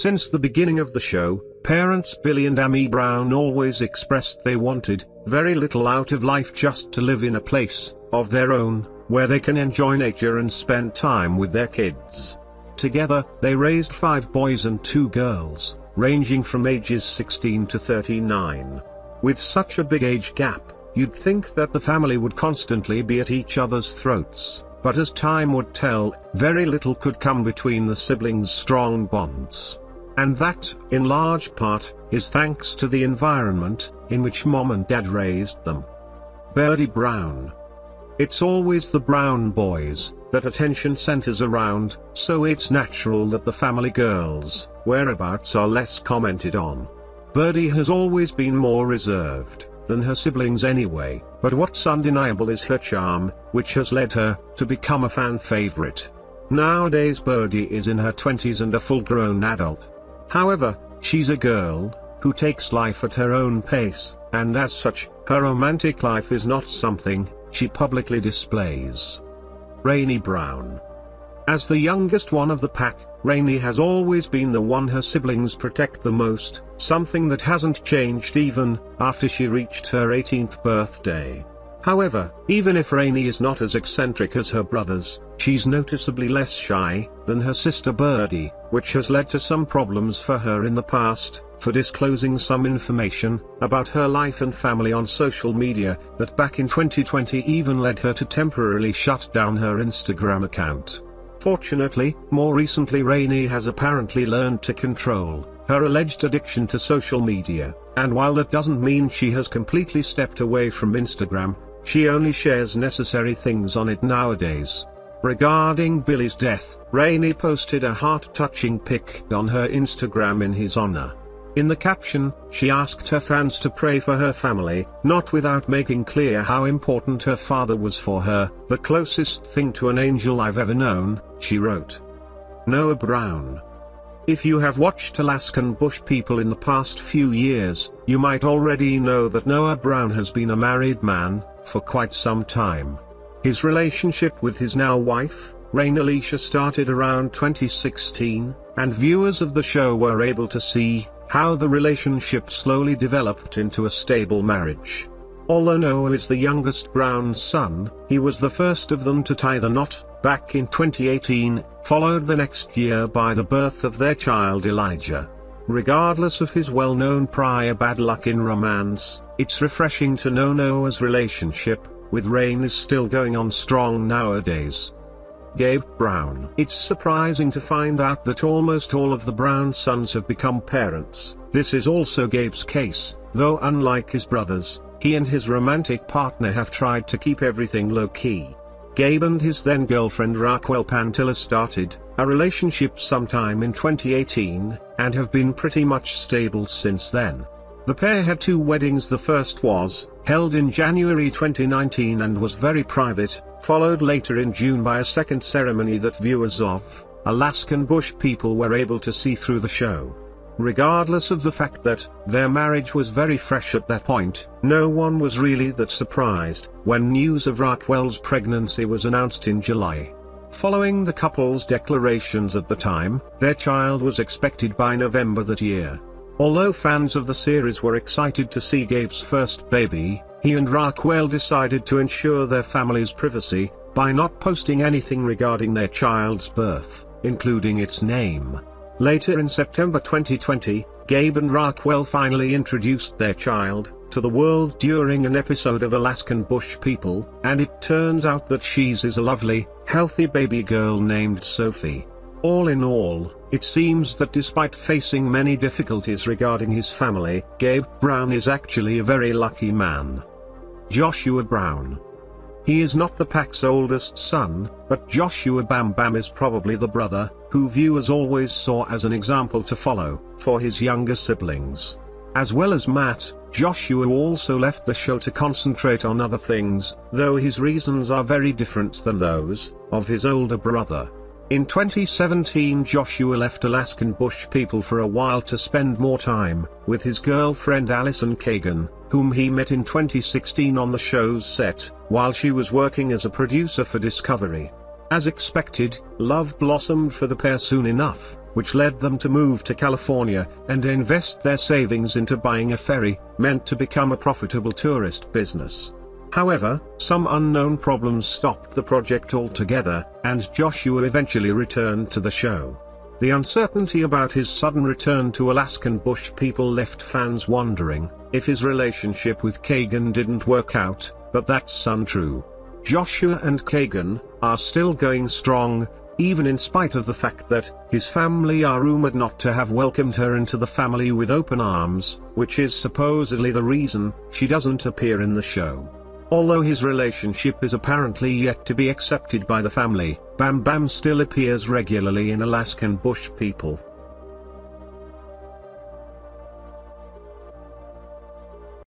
Since the beginning of the show, parents Billy and Amy Brown always expressed they wanted very little out of life, just to live in a place of their own, where they can enjoy nature and spend time with their kids. Together, they raised 5 boys and 2 girls, ranging from ages 16 to 39. With such a big age gap, you'd think that the family would constantly be at each other's throats, but as time would tell, very little could come between the siblings' strong bonds. And that, in large part, is thanks to the environment in which mom and dad raised them. Birdie Brown. It's always the Brown boys that attention centers around, so it's natural that the family girls' whereabouts are less commented on. Birdie has always been more reserved than her siblings anyway, but what's undeniable is her charm, which has led her to become a fan favorite. Nowadays Birdie is in her 20s and a full-grown adult. However, she's a girl who takes life at her own pace, and as such, her romantic life is not something she publicly displays. Rainey Brown. As the youngest one of the pack, Rainey has always been the one her siblings protect the most, something that hasn't changed even after she reached her 18th birthday. However, even if Rainey is not as eccentric as her brothers, she's noticeably less shy than her sister Birdie, which has led to some problems for her in the past, for disclosing some information about her life and family on social media that back in 2020 even led her to temporarily shut down her Instagram account. Fortunately, more recently Rainey has apparently learned to control her alleged addiction to social media, and while that doesn't mean she has completely stepped away from Instagram, she only shares necessary things on it nowadays. Regarding Billy's death, Rainey posted a heart-touching pic on her Instagram in his honor. In the caption, she asked her fans to pray for her family, not without making clear how important her father was for her, the closest thing to an angel I've ever known, she wrote. Noah Brown. If you have watched Alaskan bush people in the past few years, you might already know that Noah Brown has been a married man for quite some time. His relationship with his now wife, Rain Alicia, started around 2016, and viewers of the show were able to see how the relationship slowly developed into a stable marriage. Although Noah is the youngest Brown son, he was the first of them to tie the knot back in 2018, followed the next year by the birth of their child Elijah. Regardless of his well-known prior bad luck in romance, it's refreshing to know Noah's relationship with Rain is still going on strong nowadays. Gabe Brown. It's surprising to find out that almost all of the Brown sons have become parents. This is also Gabe's case, though unlike his brothers, he and his romantic partner have tried to keep everything low-key. Gabe and his then-girlfriend Raquel Pantilla started a relationship sometime in 2018, and have been pretty much stable since then. The pair had 2 weddings. The first was held in January 2019 and was very private, followed later in June by a second ceremony that viewers of Alaskan bush people were able to see through the show. Regardless of the fact that their marriage was very fresh at that point, no one was really that surprised when news of Raquel's pregnancy was announced in July. Following the couple's declarations at the time, their child was expected by November that year. Although fans of the series were excited to see Gabe's first baby, he and Raquel decided to ensure their family's privacy by not posting anything regarding their child's birth, including its name. Later in September 2020, Gabe and Raquel finally introduced their child to the world during an episode of Alaskan Bush People, and it turns out that she's a lovely, healthy baby girl named Sophie. All in all, it seems that despite facing many difficulties regarding his family, Gabe Brown is actually a very lucky man. Joshua Brown. He is not the pack's oldest son, but Joshua Bam Bam is probably the brother who viewers always saw as an example to follow for his younger siblings. As well as Matt, Joshua also left the show to concentrate on other things, though his reasons are very different than those of his older brother. In 2017, Joshua left Alaskan bush people for a while to spend more time with his girlfriend Allison Kagan, whom he met in 2016 on the show's set, while she was working as a producer for Discovery. As expected, love blossomed for the pair soon enough, which led them to move to California and invest their savings into buying a ferry, meant to become a profitable tourist business. However, some unknown problems stopped the project altogether, and Joshua eventually returned to the show. The uncertainty about his sudden return to Alaskan bush people left fans wondering if his relationship with Kagan didn't work out, but that's untrue. Joshua and Kagan are still going strong, even in spite of the fact that his family are rumored not to have welcomed her into the family with open arms, which is supposedly the reason she doesn't appear in the show. Although his relationship is apparently yet to be accepted by the family, Bam Bam still appears regularly in Alaskan bush people.